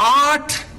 8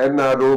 NRO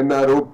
NRO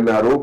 NRO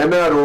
NRO,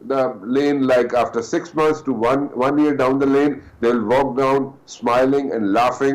the lane like after 6 months to one year down the lane, they'll walk down smiling and laughing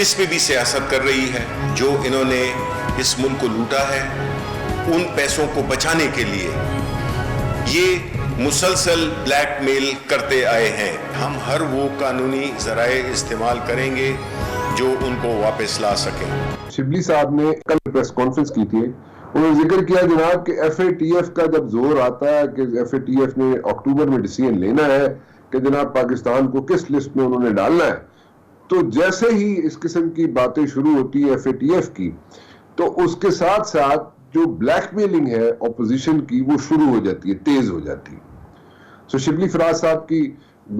اس پہ بھی سیاست کر رہی ہے. جو انہوں نے اس ملک کو لوٹا ہے ان پیسوں کو بچانے کے لیے یہ مسلسل بلیک میل کرتے آئے ہیں. ہم ہر وہ قانونی ذرائع استعمال کریں گے جو ان کو واپس لا سکیں. شبلی صاحب نے کل پریس کانفرنس کی تھی, انہوں نے ذکر کیا جناب کہ ایف اے ٹی ایف کا جب زور آتا ہے کہ ایف اے ٹی ایف نے اکتوبر میں ڈیسیژن لینا ہے کہ جناب پاکستان کو کس لسٹ میں انہوں نے ڈالنا ہے, تو جیسے ہی اس قسم کی باتیں شروع ہوتی ہیں ایف اے ٹی ایف کی, تو اس کے ساتھ ساتھ جو بلیک میلنگ ہے اپوزیشن کی وہ شروع ہو جاتی ہے, تیز ہو جاتی ہے. سو شبلی فراز صاحب کی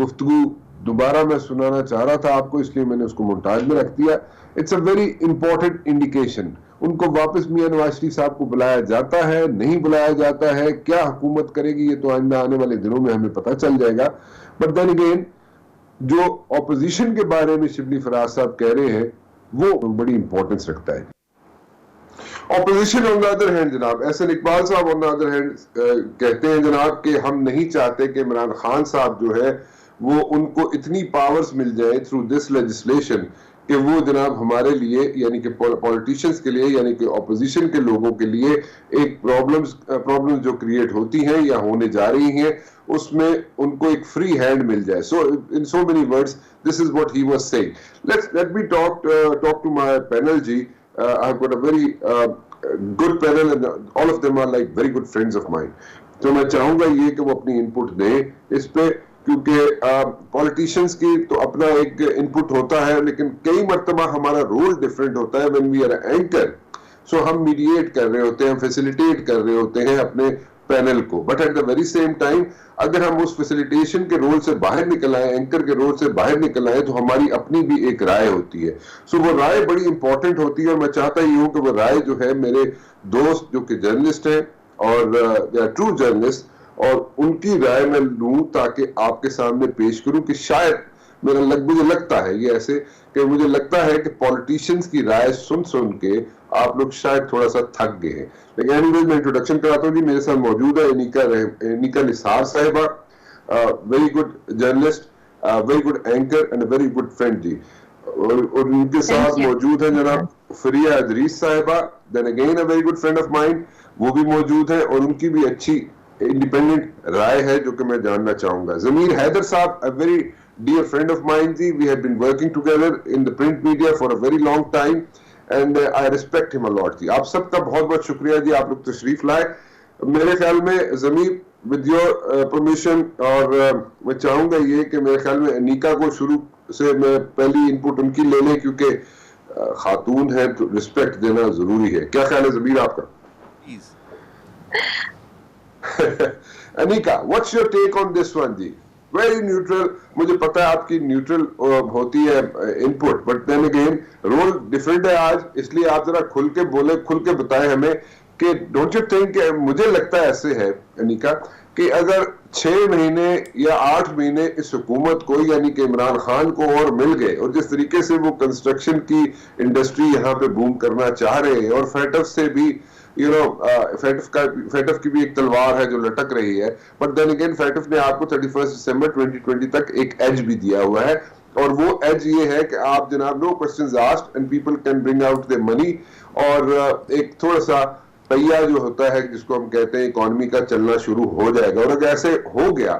گفتگو دوبارہ میں سنانا چاہ رہا تھا آپ کو, اس لیے میں نے اس کو مونٹاج میں رکھ دیا. It's a very important indication. ان کو واپس میاں نواز شریف صاحب کو بلایا جاتا ہے, نہیں بلایا جاتا ہے, کیا حکومت کرے گی یہ تو آئندہ آنے والے دنوں میں ہمیں پتہ چل جائے گا. بٹ دین اگین جو اپوزیشن کے بارے میں شبلی فراز صاحب کہہ رہے ہیں وہ بڑی امپورٹنس رکھتا ہے. Opposition on the other hand جناب احسن اقبال صاحب آن دا ادر ہینڈ کہتے ہیں جناب کہ ہم نہیں چاہتے کہ عمران خان صاحب جو ہے وہ ان کو اتنی پاورز مل جائے تھرو دس لیجسلیشن کہ وہ جناب ہمارے لیے یعنی کہ پولیٹیشنز کے لیے یعنی کہ اپوزیشن کے لوگوں کے لیے ایک پرابلمز جو کریٹ ہوتی ہیں یا ہونے جا رہی ہیں اس میں ان کو ایک فری ہینڈ مل جائے. So in so many words this is what he was saying. Let me talk to my panel جی. I've got a very good panel and all of them are like very good friends of mine. تو میں چاہوں گا یہ کہ وہ اپنی input دیں اس پہ, کیونکہ پولیٹیشینز کی تو اپنا ایک انپٹ ہوتا ہے لیکن کئی مرتبہ ہمارا رول ڈیفرنٹ ہوتا ہے when we are an anchor. سو ہم میڈییٹ کر رہے ہوتے ہیں, ہم فیسیلیٹیٹ کر رہے ہوتے ہیں اپنے پینل کو, but at the very same time اگر ہم اس فیسیلیٹیشن کے رول سے باہر نکل آئے, اینکر کے رول سے باہر نکل آئے, تو ہماری اپنی بھی ایک رائے ہوتی ہے. سو وہ رائے بڑی امپورٹنٹ ہوتی ہے اور میں چاہتا ہی ہوں کہ وہ رائے جو ہے میرے دوست جو کہ جرنلسٹ ہیں اور ٹرو جرنلسٹ, اور ان کی رائے میں لوں تاکہ آپ کے سامنے پیش کروں کہ شاید مجھے لگتا ہے یہ ایسے کہ مجھے لگتا ہے کہ پولیٹیشینز کی رائے سن کے آپ لوگ شاید تھوڑا سا تھک گئے ہیں. لیکن اینی ویز میں انٹروڈکشن کراتا ہوں جی. میرے ساتھ موجود ہے انیکا نثار صاحبہ, very good journalist, very good anchor and very good friend جی. اور ان کے ساتھ موجود ہیں جناب فریہ ادریس صاحبہ, then again a very good friend of mine, وہ بھی موجود ہیں اور ان کی بھی اچھی انڈیپینڈنٹ رائے ہے جو کہ میں جاننا چاہوں گا. ضمیر حیدر صاحب, a very dear friend of mine G, we have been working together in the print media for a very long time and I respect him a lot جی. آپ سب کا بہت بہت شکریہ جی, آپ لوگ تشریف لائے. میرے خیال میں ضمیر with your permission, اور میں چاہوں گا یہ کہ میرے خیال میں انیکا کو شروع سے میں پہلی انپٹ ان کی لے لیں کیونکہ خاتون ہے تو رسپیکٹ دینا ضروری ہے. کیا خیال ہے ضمیر آپ کا؟ Anika, what's your take on this one جی؟ ویری نیوٹرل, مجھے پتا ہے آپ کی نیوٹرل ہوتی ہے input, but then again role different ہے آج, اس لیے آپ ذرا کھل کے بولے, کھل کے بتائیں ہمیں کہ ڈونٹ یو تھنک کہ مجھے لگتا ہے ایسے ہے انیکا کہ اگر 6 مہینے یا 8 مہینے اس حکومت کو یعنی کہ عمران خان کو اور مل گئے, اور جس طریقے سے وہ کنسٹرکشن کی انڈسٹری یہاں پہ بوم کرنا چاہ رہے ہیں, اور فیٹف سے بھی فیٹف کی بھی ایک تلوار ہے جو لٹک رہی ہے, بٹ دین اگین فیٹف نے آپ کو 31 دسمبر 2020 تک ایک ایج بھی دیا ہوا ہے, اور وہ ایج یہ ہے کہ آپ جناب no questions asked and people can bring out the money, اور ایک تھوڑا سا پہیا جو ہوتا ہے جس کو ہم کہتے ہیں اکانومی کا چلنا شروع ہو جائے گا. اور اگر ایسے ہو گیا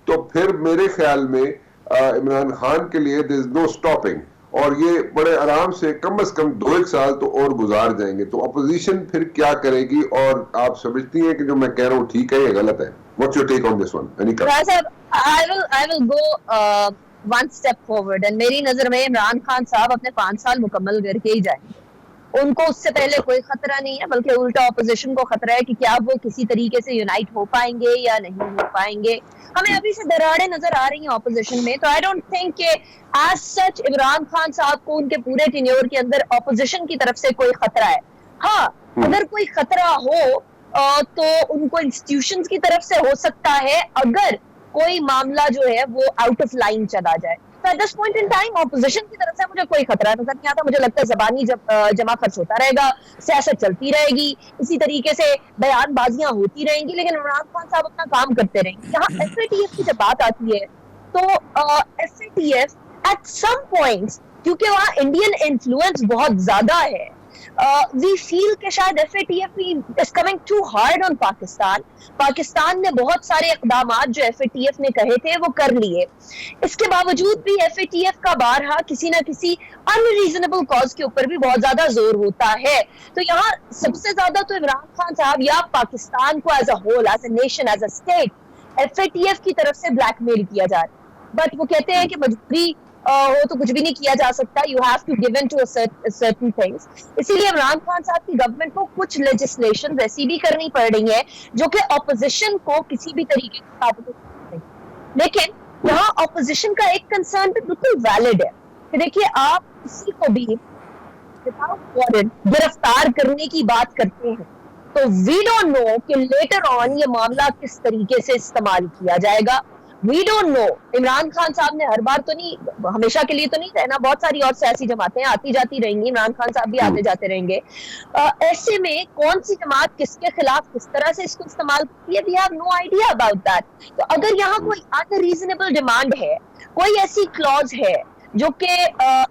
تو پھر میرے خیال میں عمران خان کے لیے there is no stopping, اور یہ بڑے آرام سے کم از کم 2-1 سال تو اور گزار جائیں گے. تو اپوزیشن پھر کیا کرے گی, اور آپ سمجھتی ہیں کہ جو میں کہہ رہا ہوں ٹھیک ہے یا غلط ہے؟ What's your take on this one? I will go one step forward, and میری نظر میں عمران خان صاحب اپنے 5 سال مکمل کر کے ہی جائیں گے. ان کو اس سے پہلے کوئی خطرہ نہیں ہے, بلکہ الٹا اپوزیشن کو خطرہ ہے کہ کیا وہ کسی طریقے سے یونائٹ ہو پائیں گے یا نہیں ہو پائیں گے. ہمیں ابھی سے دراڑیں نظر آ رہی ہیں اپوزیشن میں, تو آئی ڈونٹ تھنک کہ ایز سچ عمران خان صاحب کو ان کے پورے ٹینیور کے اندر اپوزیشن کی طرف سے کوئی خطرہ ہے. ہاں, اگر کوئی خطرہ ہو تو ان کو انسٹیٹیوشنز کی طرف سے ہو سکتا ہے, اگر کوئی معاملہ جو ہے وہ آؤٹ آف لائن چلا جائے. At this point in time opposition کی طرف سے مجھے کوئی خطرہ نظر نہیں آتا. مجھے لگتا ہے زبانی جمع خرچ ہوتا رہے گا, سیاست چلتی رہے گی, اسی طریقے سے بیان بازیاں ہوتی رہیں گی, لیکن عمران خان صاحب اپنا کام کرتے رہیں گے. یہاں ایف اے ٹی ایف کی جب بات آتی ہے تو F A T F at some points کیونکہ وہاں انڈین انفلوئنس بہت زیادہ ہے. وی فیل کہ شاید FATF is coming to hard on Pakistan. Pakistan نے بہت سارے اقدامات جو FATF نے کہے تھے وہ کر لیے. اس کے باوجود بھی FATF کا بارہا کسی نہ کسی ان ریزنیبل کاز کے اوپر بھی بہت زیادہ زور ہوتا ہے. تو یہاں سب سے زیادہ تو عمران خان صاحب یا پاکستان کو as a whole, as a nation, as a state FATF کی طرف سے بلیک میل کیا جا رہا ہے. بٹ وہ کہتے ہیں کہ مجبوری ہو تو کچھ بھی نہیں کیا جا سکتا, you have to give in to certain things. اسی لیے عمران خان صاحب کی گورنمنٹ کو کچھ لیجسلیشن ایسی بھی کرنی پڑ رہی ہے جو کہ اپوزیشن کو کسی بھی طریقے سے قابو کریں. لیکن یہاں اپوزیشن کا ایک کنسرن بھی بالکل ویلڈ ہے کہ دیکھیے آپ کسی کو بھی گرفتار کرنے کی بات کرتے ہیں تو وی ڈونٹ نو کہ لیٹر آن یہ معاملہ کس طریقے سے استعمال کیا جائے گا. We don't know. Imran Khan صاحب نے ہر بار تو نہیں, ہمیشہ کے لیے تو نہیں رہنا, بہت ساری اور سیاسی جماعتیں آتی جاتی رہیں گی, عمران خان صاحب بھی آتے جاتے رہیں گے. ایسے میں کون سی جماعت کس کے خلاف کس طرح سے اس کو استعمال کرتی ہے, we have no idea about that. تو اگر یہاں کوئی ان ریزنیبل ڈیمانڈ ہے, کوئی ایسی کلوز ہے جو کہ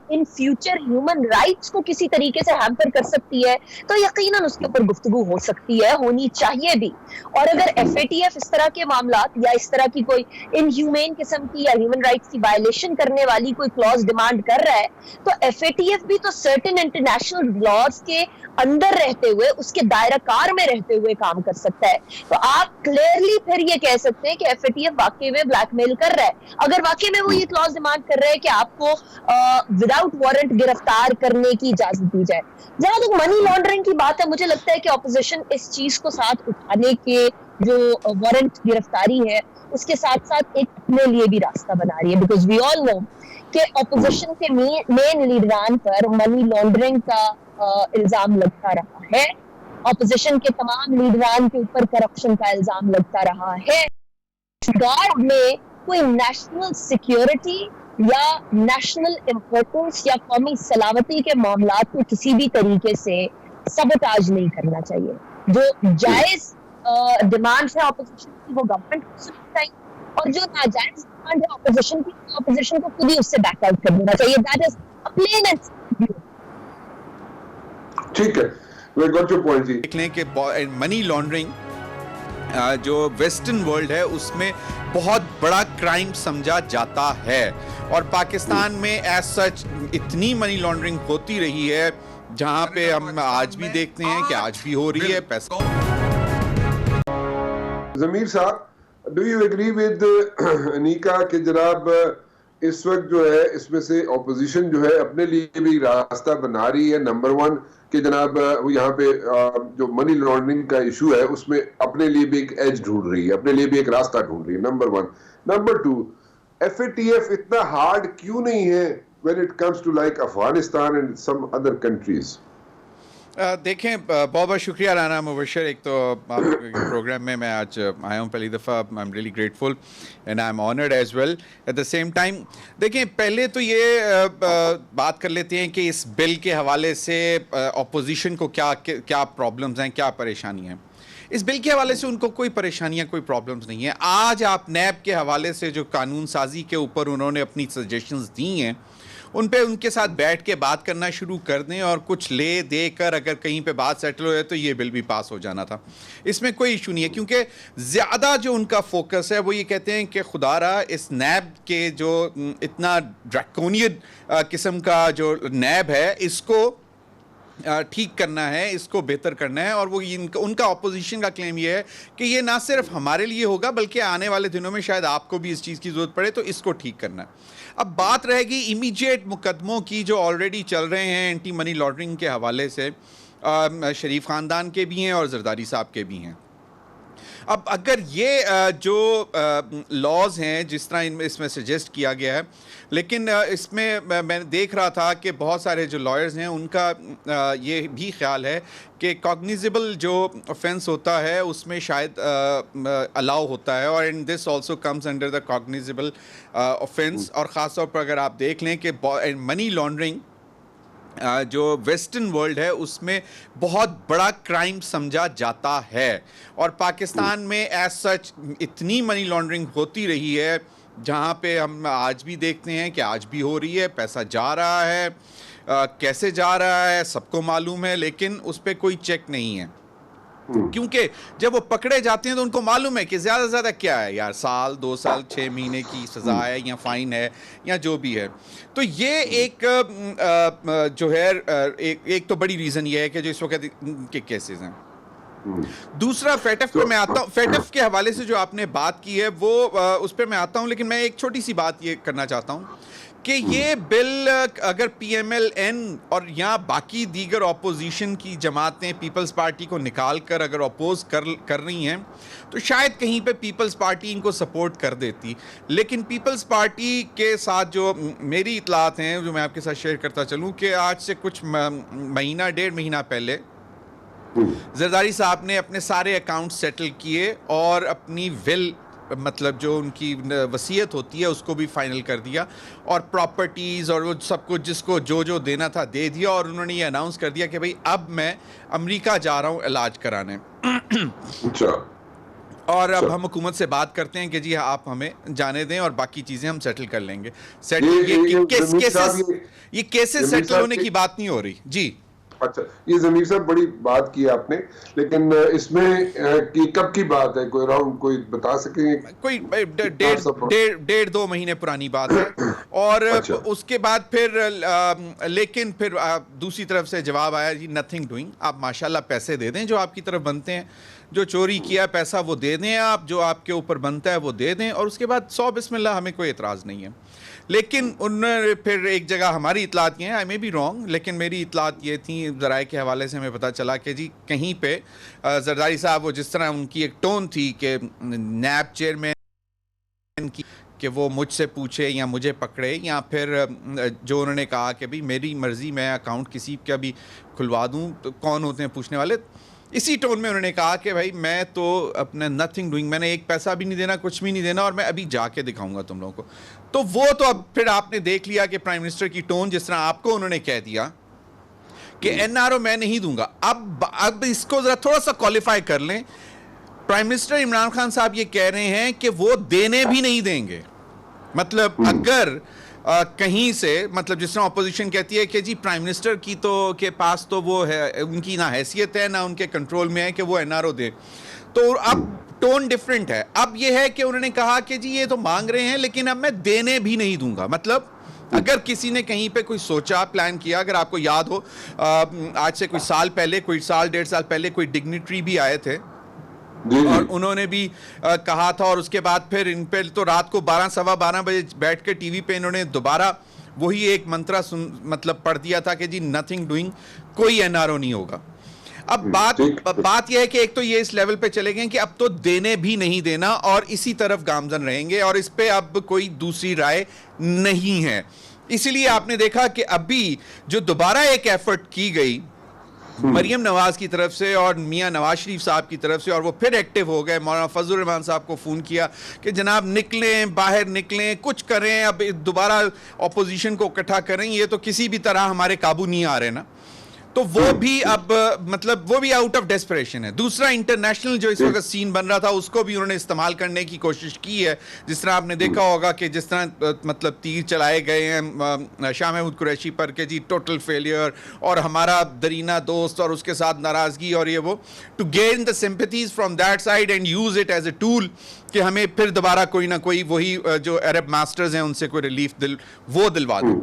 ان فیوچر ہیومن رائٹس کو کسی طریقے سے ہیمپر کر سکتی ہے, تو یقیناً اس کے اوپر گفتگو ہو سکتی ہے, ہونی چاہیے بھی. اور اگر FATF اس طرح کے معاملات یا اس طرح کی کوئی ان ہیومین قسم کی یا ہیومن رائٹس کی وائلیشن کرنے والی کوئی کلوز ڈیمانڈ کر رہا ہے, تو FATF بھی تو سرٹن انٹرنیشنل لاز کے اندر رہتے ہوئے, اس کے دائرہ کار میں رہتے ہوئے کام کر سکتا ہے. تو آپ کلیئرلی پھر یہ کہہ سکتے ہیں کہ FATF واقعی میں بلیک میل کر رہا ہے. اگر واقعی میں وہ یہ کلوز ڈیمانڈ کر رہے ہیں کہ آپ کو وداؤٹ وارنٹ گرفتار کرنے کی اجازت دی جائے. جہاں تک منی لانڈرنگ کی بات ہے, مجھے لگتا ہے کہ اپوزیشن اس چیز کو ساتھ اٹھانے کے جو وارنٹ گرفتاری ہے اس کے ساتھ ساتھ ایک اپنے لیے بھی راستہ بنا رہی ہے, بیکاز وی آل نو کہ اپوزیشن کے مین لیڈران پر منی لانڈرنگ کا الزام لگتا رہا ہے, اپوزیشن کے تمام لیڈران کے اوپر کرپشن کا الزام لگتا رہا ہے. گارڈ میں کوئی نیشنل سیکیورٹی یا نیشنل امپورٹنس یا قومی سلامتی کے معاملات کو کسی بھی طریقے سے سبوٹاج نہیں کرنا چاہیے. جو جائز ڈیمانڈ ہے اپوزیشن کی وہ گورنمنٹ کو سننی چاہیے, اور جو ناجائز ڈیمانڈ ہے اپوزیشن کی اپوزیشن کو خود ہی اس سے بیک آؤٹ کر دینا چاہیے. That is a plain and simple view. ٹھیک ہے, we got your point جی. دیکھ لیں کہ منی لانڈرنگ جو ویسٹرن ورلڈ ہے اس میں بہت بڑا کرائم سمجھا جاتا ہے, اور پاکستان میں ایز سچ اتنی منی لانڈرنگ ہوتی رہی ہے جہاں پہ ہم آج بھی دیکھتے ہیں کہ آج بھی ہو رہی ہے. پیسہ ضمیر صاحب, ڈو یو ایگری ود انیکا کہ جناب اس وقت جو ہے اس میں سے اپوزیشن جو ہے اپنے لیے بھی راستہ بنا رہی ہے, نمبر ون کہ جناب یہاں پہ جو منی لانڈرنگ کا ایشو ہے اس میں اپنے لیے بھی ایک ایج ڈھونڈ رہی ہے, اپنے لیے بھی ایک راستہ ڈھونڈ رہی ہے, number one. Number two, FATF اتنا ہارڈ کیوں نہیں ہے when it comes to like Afghanistan and some other countries؟ دیکھیں, بہت بہت شکریہ رانا مبشر. ایک تو آپ پروگرام میں آج آیا ہوں پہلی دفعہ, I am really grateful and I am honoured as well. At the same time دیکھیں, پہلے تو یہ بات کر لیتے ہیں کہ اس بل کے حوالے سے اپوزیشن کو کیا پرابلمز ہیں, کیا پریشانی ہیں. اس بل کے حوالے سے ان کو کوئی پریشانیاں, کوئی پرابلمز نہیں ہیں. آج آپ نیب کے حوالے سے جو قانون سازی کے اوپر انہوں نے اپنی سجیشنز دی ہیں ان پہ ان کے ساتھ بیٹھ کے بات کرنا شروع کر دیں, اور کچھ لے دے کر اگر کہیں پہ بات سیٹل ہو جائے تو یہ بل بھی پاس ہو جانا تھا. اس میں کوئی ایشو نہیں ہے, کیونکہ زیادہ جو ان کا فوکس ہے وہ یہ کہتے ہیں کہ خدا را اس نیب کے جو اتنا ڈریکونین قسم کا جو نیب ہے اس کو ٹھیک کرنا ہے, اس کو بہتر کرنا ہے. اور وہ ان کا اپوزیشن کا کلیم یہ ہے کہ یہ نہ صرف ہمارے لیے ہوگا بلکہ آنے والے دنوں میں شاید آپ کو بھی اس چیز کی ضرورت پڑے, تو اس کو ٹھیک کرنا ہے. اب بات رہے گی امیجیٹ مقدموں کی جو آلریڈی چل رہے ہیں اینٹی منی لانڈرنگ کے حوالے سے, شریف خاندان کے بھی ہیں اور زرداری صاحب کے بھی ہیں. اب اگر یہ جو لاز ہیں جس طرح اس میں سجیسٹ کیا گیا ہے, لیکن اس میں میں دیکھ رہا تھا کہ بہت سارے جو لائرز ہیں ان کا یہ بھی خیال ہے کہ کاگنیزیبل جو offense ہوتا ہے اس میں شاید الاؤ ہوتا ہے, اور and this also comes under the cognizable offense. اور خاص طور پر اگر آپ دیکھ لیں کہ منی لانڈرنگ جو ویسٹرن ورلڈ ہے اس میں بہت بڑا کرائم سمجھا جاتا ہے, اور پاکستان میں ایز سچ اتنی منی لانڈرنگ ہوتی رہی ہے جہاں پہ ہم آج بھی دیکھتے ہیں کہ آج بھی ہو رہی ہے, پیسہ جا رہا ہے, کیسے جا رہا ہے سب کو معلوم ہے, لیکن اس پہ کوئی چیک نہیں ہے. کیونکہ جب وہ پکڑے جاتے ہیں تو ان کو معلوم ہے کہ زیادہ سے زیادہ کیا ہے یار, سال 2 سال 6 مہینے کی سزا ہے یا فائن ہے یا جو بھی ہے. تو یہ ایک جو ہے ایک تو بڑی ریزن یہ ہے کہ جو اس وقت کے کیسز ہیں. دوسرا فیٹف پہ میں آتا ہوں, فیٹف کے حوالے سے جو آپ نے بات کی ہے وہ اس پہ میں آتا ہوں, لیکن میں ایک چھوٹی سی بات یہ کرنا چاہتا ہوں کہ یہ بل اگر پی ایم ایل این اور یہاں باقی دیگر اپوزیشن کی جماعتیں پیپلز پارٹی کو نکال کر اگر اپوز کر رہی ہیں تو شاید کہیں پہ پیپلز پارٹی ان کو سپورٹ کر دیتی. لیکن پیپلز پارٹی کے ساتھ جو میری اطلاعات ہیں جو میں آپ کے ساتھ شیئر کرتا چلوں کہ آج سے کچھ مہینہ 1.5 مہینہ پہلے زرداری صاحب نے اپنے سارے اکاؤنٹ سیٹل کیے اور اپنی ول مطلب جو ان کی وصیت ہوتی ہے اس کو بھی فائنل کر دیا, اور پراپرٹیز اور وہ سب کچھ جس کو جو دینا تھا دے دیا, اور انہوں نے یہ اناؤنس کر دیا کہ بھئی اب میں امریکہ جا رہا ہوں علاج کرانے. اور اب ہم حکومت سے بات کرتے ہیں کہ جی آپ ہمیں جانے دیں اور باقی چیزیں ہم سیٹل کر لیں گے. یہ کیسز سیٹل ہونے کی بات نہیں ہو رہی. جی اچھا, یہ ضمیر صاحب بڑی بات کی آپ نے, لیکن اس میں کب کی بات ہے, کوئی راؤنڈ کوئی بتا سکیں گے؟ کوئی 1.5-2 مہینے پرانی بات ہے. اور اس کے بعد پھر لیکن پھر دوسری طرف سے جواب آیا جی نتھنگ ڈوئنگ, آپ ماشاءاللہ پیسے دے دیں جو آپ کی طرف بنتے ہیں, جو چوری کیا پیسہ وہ دے دیں آپ, جو آپ کے اوپر بنتا ہے وہ دے دیں, اور اس کے بعد 100 بسم اللہ, ہمیں کوئی اعتراض نہیں ہے. لیکن انہوں نے پھر ایک جگہ ہماری اطلاعات یہ ہیں, آئی مے بی رانگ, لیکن میری اطلاعات یہ تھیں ذرائع کے حوالے سے ہمیں پتہ چلا کہ جی کہیں پہ زرداری صاحب وہ جس طرح ان کی ایک ٹون تھی کہ نیب چیئرمین کی کہ وہ مجھ سے پوچھے یا مجھے پکڑے, یا پھر جو انہوں نے کہا کہ بھئی میری مرضی میں اکاؤنٹ کسی کا بھی کھلوا دوں, تو کون ہوتے ہیں پوچھنے والے, اسی ٹون میں انہوں نے کہا کہ بھائی میں تو اپنے نتھنگ ڈوئنگ, میں نے ایک پیسہ بھی نہیں دینا, کچھ بھی نہیں دینا, اور میں ابھی جا کے دکھاؤں گا تم لوگوں کو. تو وہ تو اب پھر آپ نے دیکھ لیا کہ پرائم منسٹر کی ٹون جس طرح آپ کو انہوں نے کہہ دیا کہ این آر او میں نہیں دوں گا. اب اس کو ذرا تھوڑا سا کوالیفائی کر لیں. پرائم منسٹر عمران خان صاحب یہ کہہ رہے ہیں کہ وہ دینے بھی نہیں دیں گے. مطلب اگر کہیں سے, مطلب جس طرح اپوزیشن کہتی ہے کہ جی پرائم منسٹر کی تو کے پاس تو وہ ہے, ان کی نہ حیثیت ہے نہ ان کے کنٹرول میں ہے کہ وہ این آر او دے, تو اب ٹون ڈیفرنٹ ہے. اب یہ ہے کہ انہوں نے کہا کہ جی یہ تو مانگ رہے ہیں لیکن اب میں دینے بھی نہیں دوں گا. مطلب اگر کسی نے کہیں پہ کوئی سوچا, پلان کیا, اگر آپ کو یاد ہو آج سے کوئی سال پہلے, کوئی 1.5 سال پہلے کوئی ڈگنیٹری بھی آئے تھے اور انہوں نے بھی کہا تھا, اور اس کے بعد پھر ان پہ تو رات کو 12-12 بجے بیٹھ کے ٹی وی پہ انہوں نے دوبارہ وہی ایک منترا مطلب پڑھ دیا تھا کہ جی نتھنگ ڈوئنگ, کوئی این آر او نہیں ہوگا. اب بات یہ ہے کہ ایک تو یہ اس لیول پہ چلے گئے کہ اب تو دینے بھی نہیں دینا اور اسی طرف گامزن رہیں گے, اور اس پہ اب کوئی دوسری رائے نہیں ہے. اسی لیے آپ نے دیکھا کہ ابھی جو دوبارہ ایک ایفرٹ کی گئی مریم نواز کی طرف سے اور میاں نواز شریف صاحب کی طرف سے, اور وہ پھر ایکٹیو ہو گئے, مولانا فضل الرحمان صاحب کو فون کیا کہ جناب نکلیں, باہر نکلیں, کچھ کریں, اب دوبارہ اپوزیشن کو اکٹھا کریں, یہ تو کسی بھی طرح ہمارے قابو نہیں آ رہے نا. تو وہ بھی اب مطلب وہ بھی آؤٹ آف ڈیسپریشن ہے. دوسرا انٹرنیشنل جو اس وقت سین بن رہا تھا اس کو بھی انہوں نے استعمال کرنے کی کوشش کی ہے, جس طرح آپ نے دیکھا ہوگا کہ جس طرح مطلب تیر چلائے گئے ہیں شاہ محمود قریشی پر کہ جی ٹوٹل فیلئر اور ہمارا درینہ دوست اور اس کے ساتھ ناراضگی اور یہ وہ, to gain the sympathies from that side and use it as a tool کہ ہمیں پھر دوبارہ کوئی نہ کوئی وہی جو عرب ماسٹرز ہیں ان سے کوئی ریلیف وہ دلوا دیں.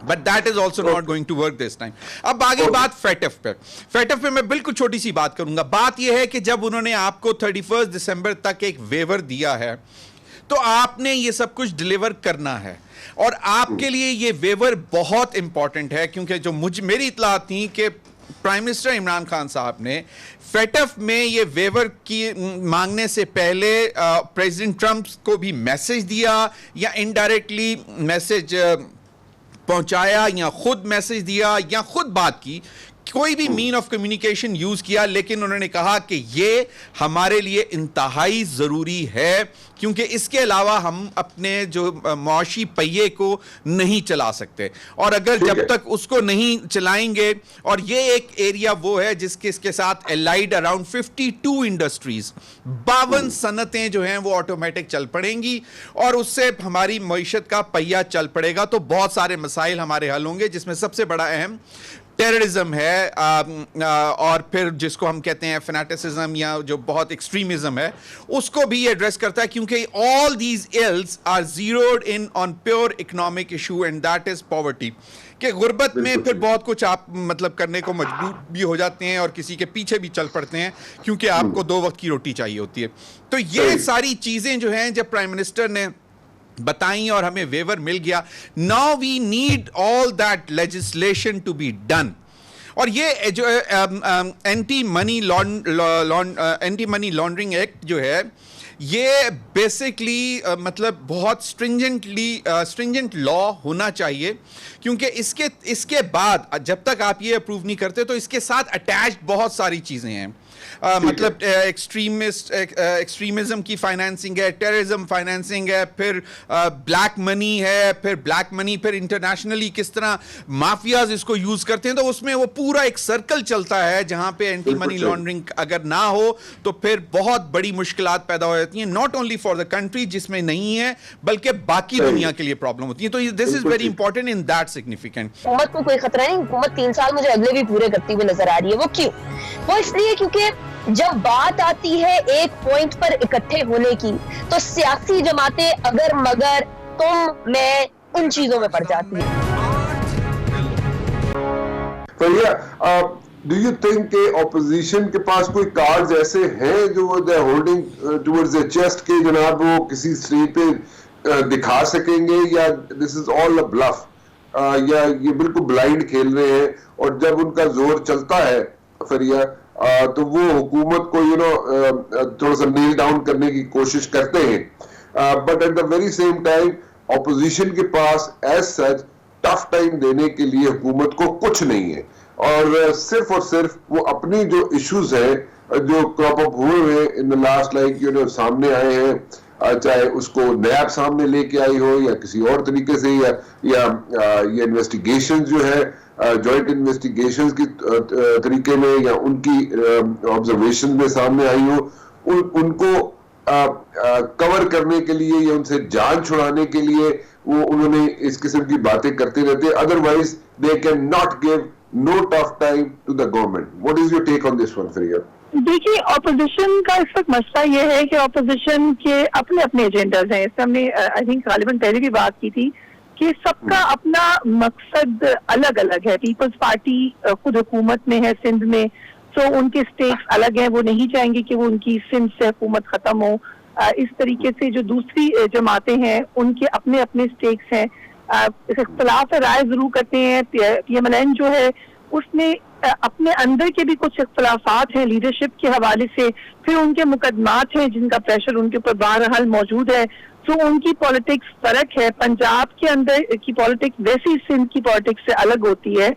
But that is also not going to work this time. اب آگے بات فیٹف پہ. فیٹف پہ میں بالکل چھوٹی سی بات کروں گا. بات یہ ہے کہ جب انہوں نے آپ کو 31 دسمبر تک ایک ویور دیا ہے تو آپ نے یہ سب کچھ ڈیلیور کرنا ہے, اور آپ کے لیے یہ ویور بہت امپورٹنٹ ہے کیونکہ جو میری اطلاعات تھیں کہ پرائم منسٹر عمران خان صاحب نے فیٹف میں یہ ویور کی مانگنے سے پہلے پریزیڈنٹ ٹرمپ کو بھی میسج دیا یا انڈائریکٹلی میسج پہنچایا یا خود میسج دیا یا خود بات کی کوئی بھی مین آف کمیونیکیشن یوز کیا, لیکن انہوں نے کہا کہ یہ ہمارے لیے انتہائی ضروری ہے کیونکہ اس کے علاوہ ہم اپنے جو معاشی پہیے کو نہیں چلا سکتے, اور اگر جب تک اس کو نہیں چلائیں گے, اور یہ ایک ایریا وہ ہے جس کے ساتھ الائڈ اراؤنڈ 52 انڈسٹریز, 52 صنعتیں جو ہیں وہ آٹومیٹک چل پڑیں گی, اور اس سے ہماری معیشت کا پہیہ چل پڑے گا, تو بہت سارے مسائل ہمارے حل ہوں گے, جس میں سب سے بڑا اہم ٹیررزم ہے, اور پھر جس کو ہم کہتے ہیں فنیٹسزم یا جو بہت ایکسٹریمزم ہے, اس کو بھی یہ ایڈریس کرتا ہے, کیونکہ all these ills are zeroed in on pure economic issue and that is poverty. کہ غربت میں پھر بہت کچھ آپ مطلب کرنے کو مجبور بھی ہو جاتے ہیں اور کسی کے پیچھے بھی چل پڑتے ہیں کیونکہ آپ کو 2 وقت کی روٹی چاہیے ہوتی ہے. تو یہ ساری چیزیں جو ہیں جب پرائم منسٹر نے بتائیں اور ہمیں ویور مل گیا, now we need all that legislation to be done. اور یہ جو اینٹی منی لانڈرنگ ایکٹ جو ہے یہ بیسکلی مطلب بہت اسٹرنجنٹ لا ہونا چاہیے, کیونکہ اس کے بعد جب تک آپ یہ اپروو نہیں کرتے تو اس کے ساتھ اٹیچڈ بہت ساری چیزیں ہیں, مطلب ایکسٹریمزم کی فائنینسنگ ہے, ٹیررزم فائنینسنگ ہے, پھر بلیک منی ہے, پھر بلیک منی پھر انٹرنیشنلی کس طرح مافیاز اس کو یوز کرتے ہیں, تو اس میں وہ پورا ایک سرکل چلتا ہے جہاں پہ اینٹی منی لانڈرنگ اگر نہ ہو تو پھر بہت بڑی مشکلات پیدا ہو جاتی ہیں, not only for the country جس میں نہیں ہے بلکہ باقی دنیا کے لیے پرابلم ہوتی ہے. تو this is very important in that significant. حکومت کو کوئی خطرہ نہیں, حکومت 3 سال مجھے اگلے بھی پورے کرتی ہوئی نظر آ رہی ہے. وہ کیوں؟ وہ اس لیے کیونکہ جب بات آتی ہے ایک پوائنٹ پر اکٹھے ہونے کی تو سیاسی جماعتیں اگر مگر تم میں ان چیزوں میں پڑ جاتی ہیں. Do you think کہ اپوزیشن کے پاس کوئی کارڈز ایسے ہیں جو they are holding towards their chest کہ جناب وہ کسی اسٹیج پہ دکھا سکیں گے, یا this is all a bluff, یا یہ بالکل بلائنڈ کھیل رہے ہیں, اور جب ان کا زور چلتا ہے فریہ تو وہ حکومت کو تھوڑا سا نیل ڈاؤن کرنے کی کوشش کرتے ہیں, but at the very same time opposition کے پاس ایز سچ ٹف ٹائم دینے کے لیے حکومت کو کچھ نہیں ہے, اور صرف وہ اپنی جو ایشوز ہیں جو کراپ اپ ہوئے ہیں ان دا لاسٹ لائک سامنے آئے ہیں, چاہے اس کو نیب سامنے لے کے آئی ہو یا کسی اور طریقے سے, یا یہ انویسٹیگیشن جو ہے جوائنٹ انویسٹیگیشن کی طریقے میں یا ان کی آبزرویشن میں سامنے آئی ہو, ان کو کور کرنے کے لیے یا ان سے جان چھڑانے کے لیے وہ انہوں نے اس قسم کی باتیں کرتے رہتے, otherwise they can not give no tough time to the government. What is your take on this one, Fariya? دیکھیے اپوزیشن کا اس وقت مسئلہ یہ ہے کہ اپوزیشن کے اپنے ایجنڈاز ہیں. اس سے ہم نے آئی تھنک غالباً پہلے بھی بات کی تھی کہ سب کا اپنا مقصد الگ الگ ہے. پیپلز پارٹی خود حکومت میں ہے سندھ میں, تو ان کے سٹیکس الگ ہیں, وہ نہیں چاہیں گے کہ وہ ان کی سندھ سے حکومت ختم ہو. اس طریقے سے جو دوسری جماعتیں ہیں ان کے اپنے سٹیکس ہیں, اختلاف رائے ضرور کرتے ہیں. پی ایم ایل این جو ہے اس میں اپنے اندر کے بھی کچھ اختلافات ہیں لیڈرشپ کے حوالے سے, پھر ان کے مقدمات ہیں جن کا پریشر ان کے اوپر بہرحال موجود ہے, تو ان کی پالیٹکس فرق ہے. پنجاب کے اندر کی پالیٹکس ویسی سندھ کی پالیٹکس سے الگ ہوتی ہے.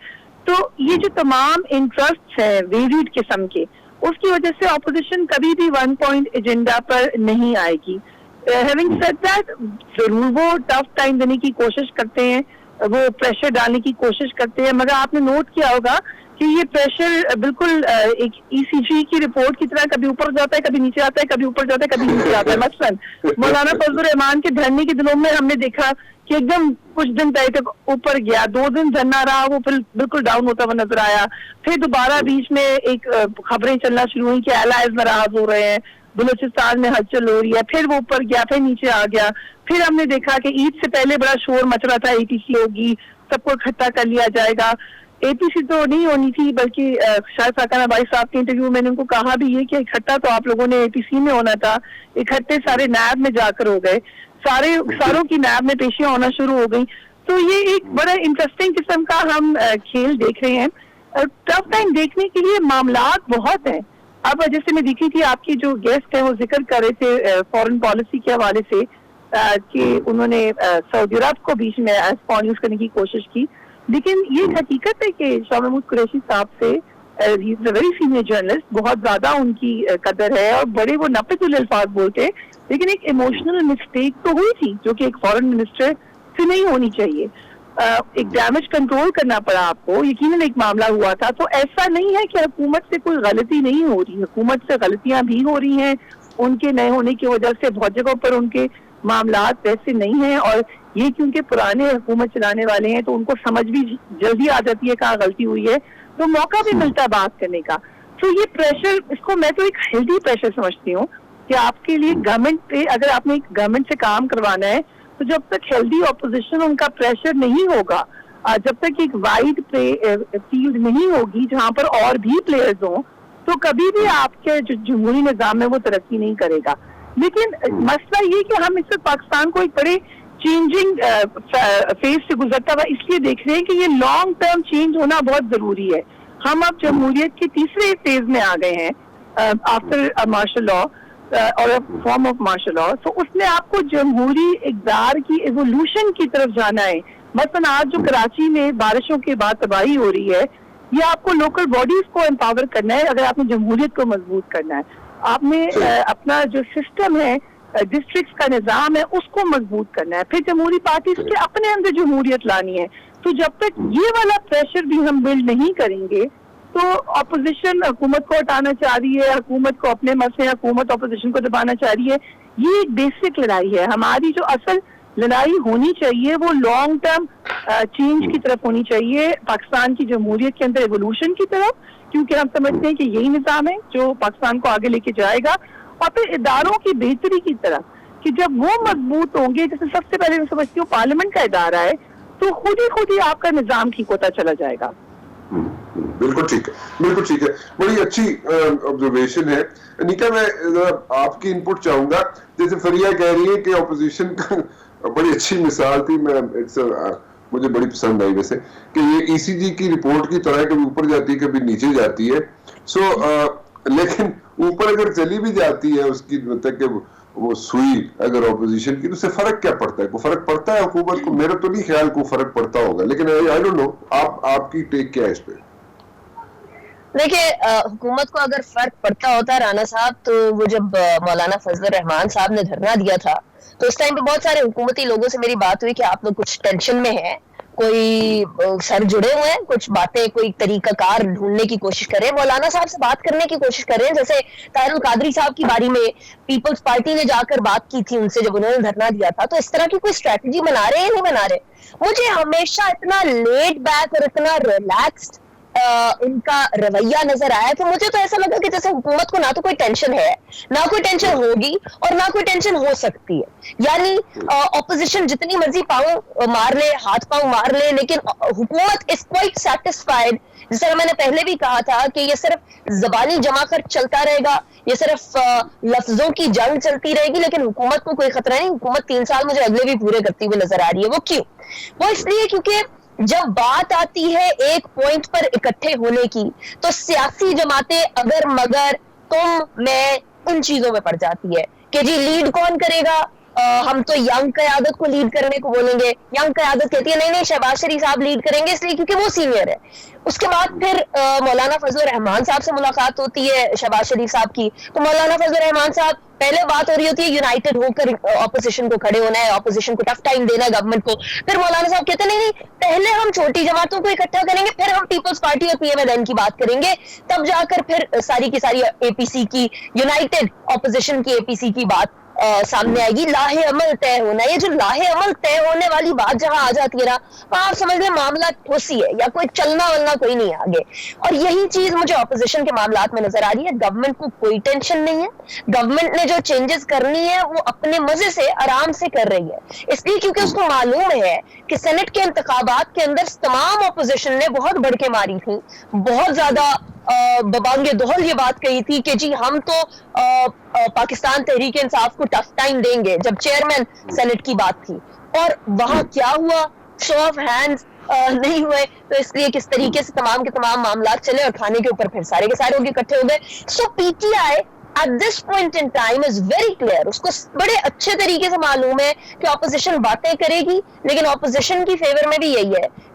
تو یہ جو تمام انٹرسٹ ہیں ویریڈ قسم کے, اس کی وجہ سے اپوزیشن کبھی بھی 1 پوائنٹ ایجنڈا پر نہیں آئے گی. ہیونگ سیڈ دیٹ, ضرور وہ ٹف ٹائم دینے کی کوشش کرتے ہیں, وہ پریشر ڈالنے کی کوشش کرتے ہیں, مگر آپ نے نوٹ کیا ہوگا کہ یہ پریشر بالکل ایک ای سی جی کی رپورٹ کی طرح کبھی اوپر جاتا ہے, کبھی نیچے آتا ہے, کبھی اوپر جاتا ہے, کبھی نیچے آتا ہے. مثلاً مولانا فضل الرحمان کے دھرنے کے دنوں میں ہم نے دیکھا کہ ایک دم کچھ دن پہلے تک اوپر گیا, 2 دن دھرنا رہا, وہ پھر بالکل ڈاؤن ہوتا ہوا نظر آیا. پھر دوبارہ بیچ میں ایک خبریں چلنا شروع ہوئی کہ الائز ناراض ہو رہے ہیں, بلوچستان میں ہلچل ہو رہی ہے. پھر وہ اوپر گیا, پھر نیچے آ گیا. پھر ہم نے دیکھا کہ عید سے پہلے بڑا شور مچ رہا تھا, اے پی سی ہوگی, سب کو اکٹھا کر لیا جائے گا. اے پی سی تو نہیں ہونی تھی, بلکہ شاید ساکانہ بھائی صاحب کے انٹرویو میں نے ان کو کہا بھی یہ کہ اکٹھا تو آپ لوگوں نے اے پی سی میں ہونا تھا, اکٹھے سارے نیب میں جا کر ہو گئے, ساروں کی نیب میں پیشیاں ہونا شروع ہو گئی. تو یہ ایک بڑا انٹرسٹنگ قسم کا ہم کھیل دیکھ رہے ہیں. ٹف ٹائم دیکھنے کے لیے معاملات بہت ہیں. اب جیسے میں دیکھی تھی آپ کی جو گیسٹ ہیں وہ ذکر کر رہے تھے فورن پالیسی کے حوالے سے کہ انہوں نے سعودی عرب کو بیچ میں اسپون یوز کرنے کی کوشش کی. لیکن یہ حقیقت ہے کہ شاہ محمود قریشی صاحب سے ویری سینئر جرنلسٹ, بہت زیادہ ان کی قدر ہے اور بڑے وہ ناپید الفاظ بولتے, لیکن ایک ایموشنل مسٹیک تو ہوئی تھی جو کہ ایک فارن منسٹر سے نہیں ہونی چاہیے. ایک ڈیمیج کنٹرول کرنا پڑا آپ کو, یقیناً ایک معاملہ ہوا تھا. تو ایسا نہیں ہے کہ حکومت سے کوئی غلطی نہیں ہو رہی, حکومت سے غلطیاں بھی ہو رہی ہیں. ان کے نئے ہونے کی وجہ سے بہت جگہوں پر ان کے معاملات ویسے نہیں ہیں, اور یہ کیونکہ پرانے حکومت چلانے والے ہیں تو ان کو سمجھ بھی جلدی آ جاتی ہے کہاں غلطی ہوئی ہے, تو موقع بھی ملتا ہے بات کرنے کا. تو یہ پریشر, اس کو میں تو ایک ہیلدی پریشر سمجھتی ہوں کہ آپ کے لیے گورنمنٹ پہ, اگر آپ نے ایک گورنمنٹ سے کام کروانا ہے تو جب تک ہیلدی اپوزیشن ان کا پریشر نہیں ہوگا, جب تک ایک وائڈ فیلڈ نہیں ہوگی جہاں پر اور بھی پلیئرز ہوں, تو کبھی بھی آپ کے جو جمہوری نظام ہے وہ ترقی نہیں کرے گا. لیکن مسئلہ یہ کہ ہم اس وقت پاکستان کو ایک بڑے چینجنگ فیز سے گزرتا ہوا اس لیے دیکھ رہے ہیں کہ یہ لانگ ٹرم چینج ہونا بہت ضروری ہے. ہم اب جمہوریت کے تیسرے فیز میں آ گئے ہیں آفٹر مارشل لا اور فارم آف مارشل لا. تو اس میں آپ کو جمہوری اقدار کی ایوولوشن کی طرف جانا ہے. مثلا آج جو کراچی میں بارشوں کے بعد تباہی ہو رہی ہے, یہ آپ کو لوکل باڈیز کو امپاور کرنا ہے. اگر آپ نے جمہوریت کو مضبوط کرنا ہے, آپ نے اپنا جو سسٹم ہے, ڈسٹرکٹس کا نظام ہے, اس کو مضبوط کرنا ہے. پھر جمہوری پارٹیز کے اپنے اندر جمہوریت لانی ہے. تو جب تک یہ والا پریشر بھی ہم بلڈ نہیں کریں گے تو اپوزیشن حکومت کو ہٹانا چاہ رہی ہے, حکومت کو اپنے مسئلے, حکومت اپوزیشن کو دبانا چاہ رہی ہے. یہ ایک بیسک لڑائی ہے. ہماری جو اصل لڑائی ہونی چاہیے وہ لانگ ٹرم چینج کی طرف ہونی چاہیے, پاکستان کی جمہوریت کے اندر ایوولوشن کی طرف, کیونکہ ہم سمجھتے ہیں کہ یہی نظام ہے جو پاکستان کو آگے لے کے جائے گا. اور پھر اداروں کی بہتری کی طرف, کہ جب وہ مضبوط ہوں گے, جیسے سب سے پہلے میں سمجھتی ہوں پارلیمنٹ کا ادارہ ہے, تو خود ہی آپ کا نظام ٹھیک ہوتا چلا جائے گا. بالکل ٹھیک ہے, بالکل ٹھیک ہے, بڑی اچھی آبزرویشن ہے. نیکا, میں آپ کی انپٹ چاہوں گا. جیسے فریہ کہہ رہی ہے کہ اپوزیشن کا بڑی اچھی مثال تھی, مجھے بڑی پسند آئی ویسے, کہ یہ ای سی جی کی رپورٹ کی طرح کبھی اوپر جاتی ہے کبھی نیچے جاتی ہے. لیکن اوپر اگر چلی بھی جاتی ہے اس کی مطلب کہ وہ سوئی اگر اپوزیشن کی, تو اس سے فرق کیا پڑتا ہے؟ کوئی فرق پڑتا ہے حکومت کو؟ میرا تو نہیں خیال کوئی فرق پڑتا ہوگا, لیکن آئی ڈونٹ نو آپ کی ٹیک کیا ہے اس پہ؟ دیکھیے, حکومت کو اگر فرق پڑتا ہوتا رانا صاحب, تو وہ جب مولانا فضل الرحمان صاحب نے دھرنا دیا تھا تو اس ٹائم پہ بہت سارے حکومتی لوگوں سے میری بات ہوئی کہ آپ لوگ کچھ ٹینشن میں ہیں, کوئی سر جڑے ہوئے ہیں, کچھ باتیں, کوئی طریقہ کار ڈھونڈنے کی کوشش کریں, مولانا صاحب سے بات کرنے کی کوشش کریں. جیسے طاہر القادری صاحب کی باری میں پیپلز پارٹی نے جا کر بات کی تھی ان سے جب انہوں نے دھرنا دیا تھا. تو اس طرح کی کوئی اسٹریٹجی بنا رہے ہیں یا نہیں بنا رہے؟ مجھے ہمیشہ اتنا لیٹ بیک اور اتنا ریلیکسڈ ان کا رویہ نظر آیا کہ مجھے تو ایسا لگا کہ جیسے حکومت کو نہ تو کوئی ٹینشن ہے, نہ کوئی ٹینشن ہوگی, اور نہ کوئی ٹینشن ہو سکتی ہے. یعنی اپوزیشن جتنی مرضی پاؤں مار لے, ہاتھ پاؤں مار لے, لیکن حکومت از کوائٹ سیٹسفائڈ. جس طرح میں نے پہلے بھی کہا تھا کہ یہ صرف زبانی جمع کر چلتا رہے گا, یہ صرف لفظوں کی جنگ چلتی رہے گی, لیکن حکومت کو کوئی خطرہ نہیں. حکومت 3 سال مجھے اگلے بھی پورے کرتی ہوئی نظر آ رہی ہے. وہ کیوں؟ وہ اس لیے کیونکہ جب بات آتی ہے ایک پوائنٹ پر اکٹھے ہونے کی, تو سیاسی جماعتیں اگر مگر تم میں ان چیزوں میں پڑ جاتی ہے کہ جی لیڈ کون کرے گا, ہم تو ینگ قیادت کو لیڈ کرنے کو بولیں گے. ینگ قیادت کہتی ہے نہیں شہباز شریف صاحب لیڈ کریں گے, اس لیے کیونکہ وہ سینئر ہے. اس کے بعد پھر مولانا فضل الرحمان صاحب سے ملاقات ہوتی ہے شہباز شریف صاحب کی, تو مولانا فضل الرحمان صاحب پہلے بات ہو رہی ہوتی ہے یونائٹڈ ہو کر اپوزیشن کو کھڑے ہونا ہے, اپوزیشن کو ٹف ٹائم دینا ہے گورنمنٹ کو. پھر مولانا صاحب کہتے ہیں نہیں پہلے ہم چھوٹی جماعتوں کو اکٹھا کریں گے, پھر ہم پیپلز پارٹی اور پی ایم ایل این کی بات کریں گے, تب جا کر پھر ساری کی ساری اے پی سی کی, یونائٹڈ اپوزیشن کی اے پی سی کی بات سامنے آئے گی. لاہ عمل طے ہونا, یہ جو لاہ عمل طے ہونے والی بات جہاں آ جاتی ہے نا, وہاں آپ سمجھ لیں معاملہ ٹھوسی ہے, یا کوئی چلنا ولنا کوئی نہیں آگے. اور یہی چیز مجھے اپوزیشن کے معاملات میں نظر آ رہی ہے. گورنمنٹ کو کوئی ٹینشن نہیں ہے, گورنمنٹ نے جو چینجز کرنی ہے وہ اپنے مزے سے آرام سے کر رہی ہے, اس لیے کیونکہ اس کو معلوم ہے کہ سینٹ کے انتخابات کے اندر تمام اپوزیشن نے بہت بڑھ کے ماری تھی, بہت زیادہ ببانگ دہل یہ بات کہی تھی کہ جی ہم تو پاکستان تحریک انصاف کو ٹف ٹائم دیں گے, جب چیئرمین سینٹ کی بات تھی. اور وہاں کیا ہوا, شو آف ہینڈز نہیں ہوئے. تو اس لیے کس طریقے سے تمام کے تمام معاملات چلے, اور کھانے کے اوپر پھر سارے کے سارے ہو کے اکٹھے ہو گئے. So P T I at this point in time is very clear, اس کو بڑے اچھے طریقے سے معلوم ہے کہ اپوزیشن باتیں کرے گی, لیکن اپوزیشن کی فیور میں بھی یہی ہے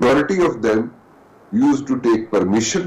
majority of them used to take permission